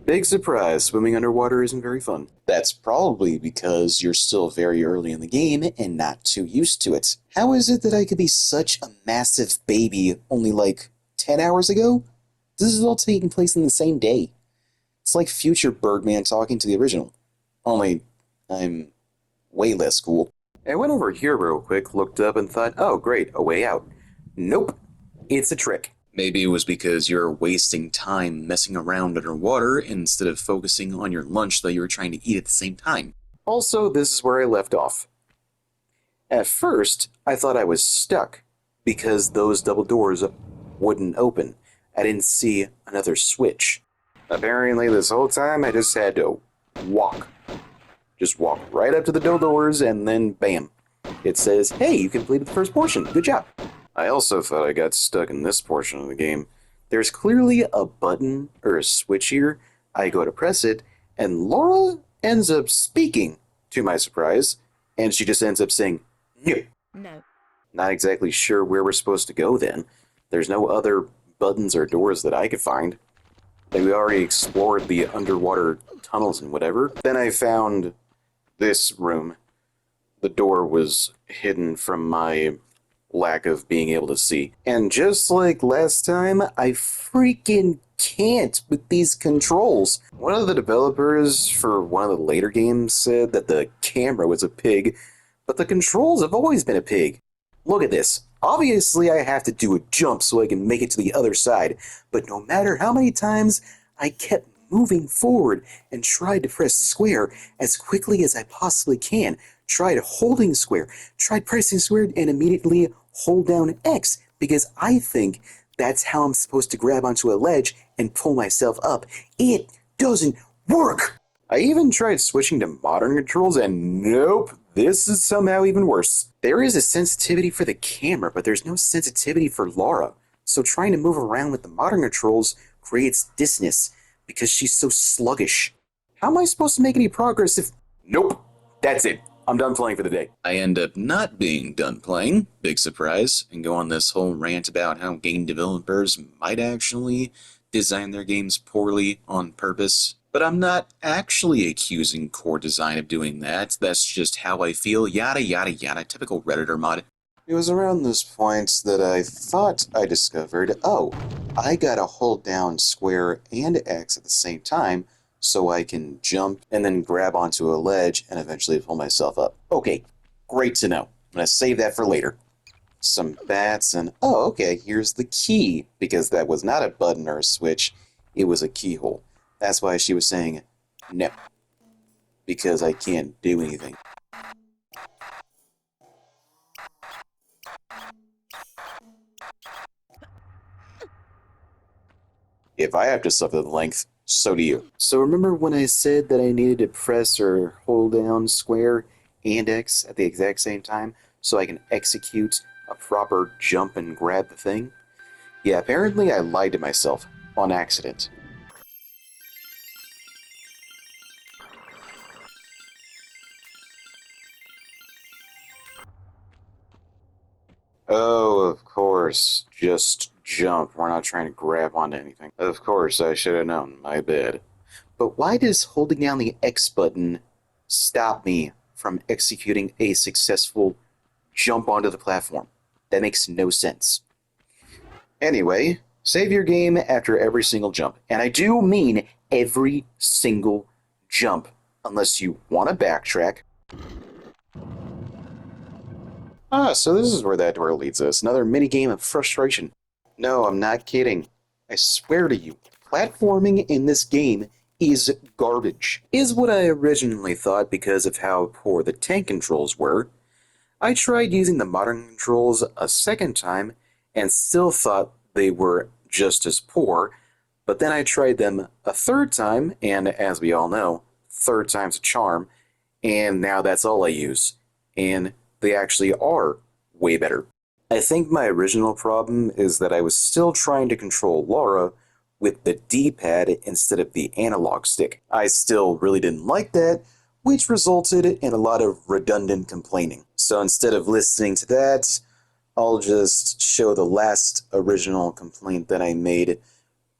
Big surprise, swimming underwater isn't very fun. That's probably because you're still very early in the game and not too used to it. How is it that I could be such a massive baby only like 10 hours ago? This is all taking place in the same day. It's like future Birdman talking to the original. Only, I'm way less cool. I went over here real quick, looked up, and thought, oh great, a way out. Nope, it's a trick. Maybe it was because you're wasting time messing around underwater instead of focusing on your lunch that you were trying to eat at the same time. Also, this is where I left off. At first, I thought I was stuck because those double doors wouldn't open. I didn't see another switch. Apparently, this whole time I just had to walk. Just walk right up to the double doors and then bam. It says, hey, you completed the first portion. Good job. I also thought I got stuck in this portion of the game. There's clearly a button or a switch here. I go to press it, and Laura ends up speaking, to my surprise, and she just ends up saying, no. No. Not exactly sure where we're supposed to go then. There's no other buttons or doors that I could find. Like, we already explored the underwater tunnels and whatever. Then I found this room. The door was hidden from my lack of being able to see. And just like last time, I freaking can't with these controls. One of the developers for one of the later games said that the camera was a pig, but the controls have always been a pig. Look at this. Obviously, I have to do a jump so I can make it to the other side, but no matter how many times I kept moving forward and tried to press square as quickly as I possibly can, tried holding square, tried pressing square, and immediately hold down X, because I think that's how I'm supposed to grab onto a ledge and pull myself up. It doesn't work! I even tried switching to modern controls, and nope, this is somehow even worse. There is a sensitivity for the camera, but there's no sensitivity for Laura, so trying to move around with the modern controls creates dissonance, because she's so sluggish. How am I supposed to make any progress if... Nope, that's it. I'm done playing for the day. I end up not being done playing, big surprise, and go on this whole rant about how game developers might actually design their games poorly on purpose. But I'm not actually accusing core design of doing that. That's just how I feel, yada yada yada, typical Redditor mod. It was around this point that I thought I discovered, oh, I gotta hold down square and X at the same time so I can jump and then grab onto a ledge and eventually pull myself up. Okay, great to know. I'm gonna save that for later. Some bats and, oh, okay, here's the key, because that was not a button or a switch, it was a keyhole. That's why she was saying no, because I can't do anything. If I have to suffer the length, so do you. So remember when I said that I needed to press or hold down square and X at the exact same time so I can execute a proper jump and grab the thing? Yeah, apparently I lied to myself on accident. Oh, of course. Just jump. We're not trying to grab onto anything. Of course, I should have known. My bad. But why does holding down the X button stop me from executing a successful jump onto the platform? That makes no sense. Anyway, save your game after every single jump. And I do mean every single jump. Unless you want to backtrack. Ah, so this is where that door leads us. Another minigame of frustration. No, I'm not kidding. I swear to you, platforming in this game is garbage. Is what I originally thought because of how poor the tank controls were. I tried using the modern controls a second time and still thought they were just as poor, but then I tried them a third time, and as we all know, third time's a charm, and now that's all I use. And they actually are way better. I think my original problem is that I was still trying to control Laura with the D-pad instead of the analog stick. I still really didn't like that, which resulted in a lot of redundant complaining. So instead of listening to that, I'll just show the last original complaint that I made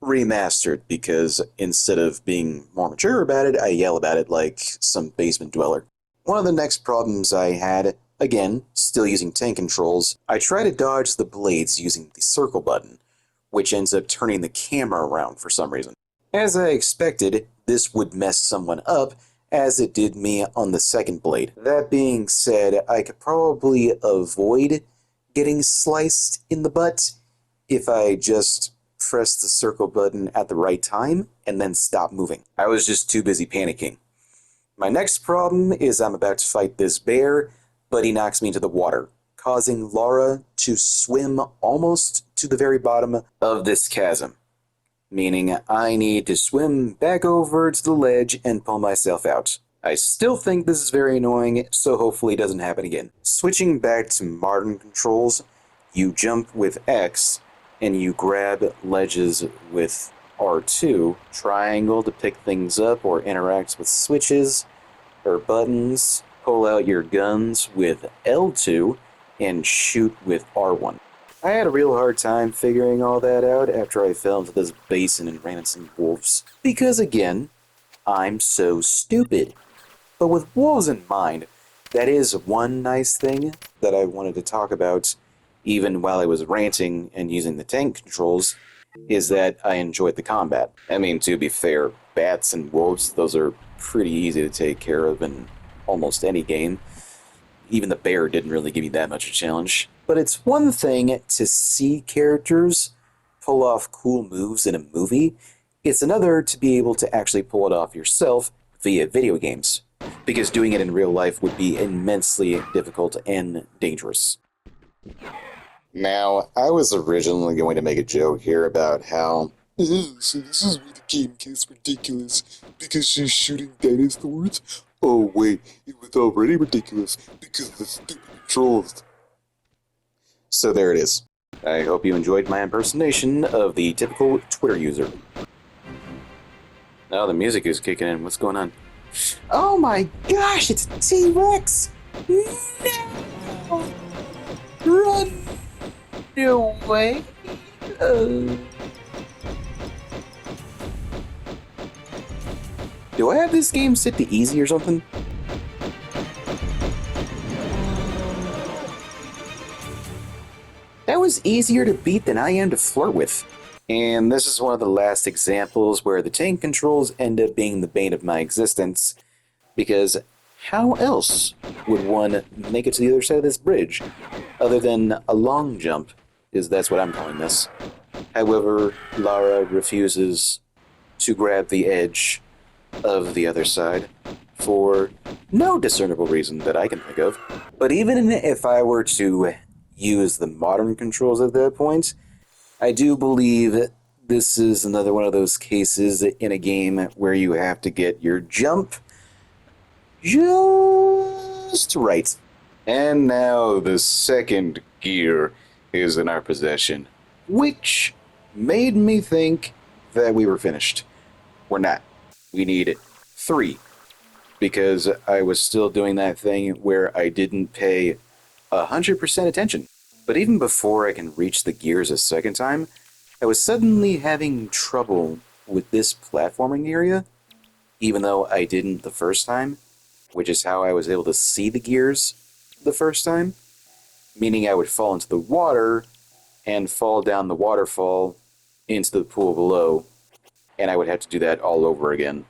remastered, because instead of being more mature about it, I yell about it like some basement dweller. One of the next problems I had, again, still using tank controls, I try to dodge the blades using the circle button, which ends up turning the camera around for some reason. As I expected, this would mess someone up, as it did me on the second blade. That being said, I could probably avoid getting sliced in the butt if I just press the circle button at the right time and then stop moving. I was just too busy panicking. My next problem is I'm about to fight this bear, but he knocks me into the water, causing Lara to swim almost to the very bottom of this chasm, meaning I need to swim back over to the ledge and pull myself out. I still think this is very annoying, so hopefully it doesn't happen again. Switching back to modern controls, you jump with X, and you grab ledges with R2, triangle to pick things up or interact with switches or buttons, pull out your guns with L2, and shoot with R1. I had a real hard time figuring all that out after I fell into this basin and ran into some wolves. Because again, I'm so stupid. But with wolves in mind, that is one nice thing that I wanted to talk about, even while I was ranting and using the tank controls, is that I enjoyed the combat. I mean, to be fair, bats and wolves, those are pretty easy to take care of in almost any game. Even the bear didn't really give me that much of a challenge. But it's one thing to see characters pull off cool moves in a movie. It's another to be able to actually pull it off yourself via video games, because doing it in real life would be immensely difficult and dangerous. Now, I was originally going to make a joke here about how, oh, so this is where the game gets ridiculous, because she's shooting dinosaurs? Oh wait, it was already ridiculous, because of the stupid controls. So there it is. I hope you enjoyed my impersonation of the typical Twitter user. Now the music is kicking in. What's going on? Oh my gosh, it's a T-Rex! No! Run away! Do I have this game set to easy or something? That was easier to beat than I am to flirt with. And this is one of the last examples where the tank controls end up being the bane of my existence, because how else would one make it to the other side of this bridge, other than a long jump, because that's what I'm calling this. However, Lara refuses to grab the edge of the other side, for no discernible reason that I can think of. But even if I were to use the modern controls at that point, I do believe this is another one of those cases in a game where you have to get your jump just right. And now the second gear is in our possession, which made me think that we were finished. We're not. We need 3, because I was still doing that thing where I didn't pay 100% attention. But even before I can reach the gears a second time, I was suddenly having trouble with this platforming area, even though I didn't the first time, which is how I was able to see the gears the first time, meaning I would fall into the water and fall down the waterfall into the pool below, and I would have to do that all over again,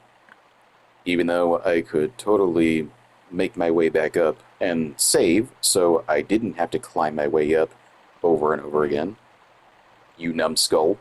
even though I could totally make my way back up and save, so I didn't have to climb my way up over and over again. You numbskull.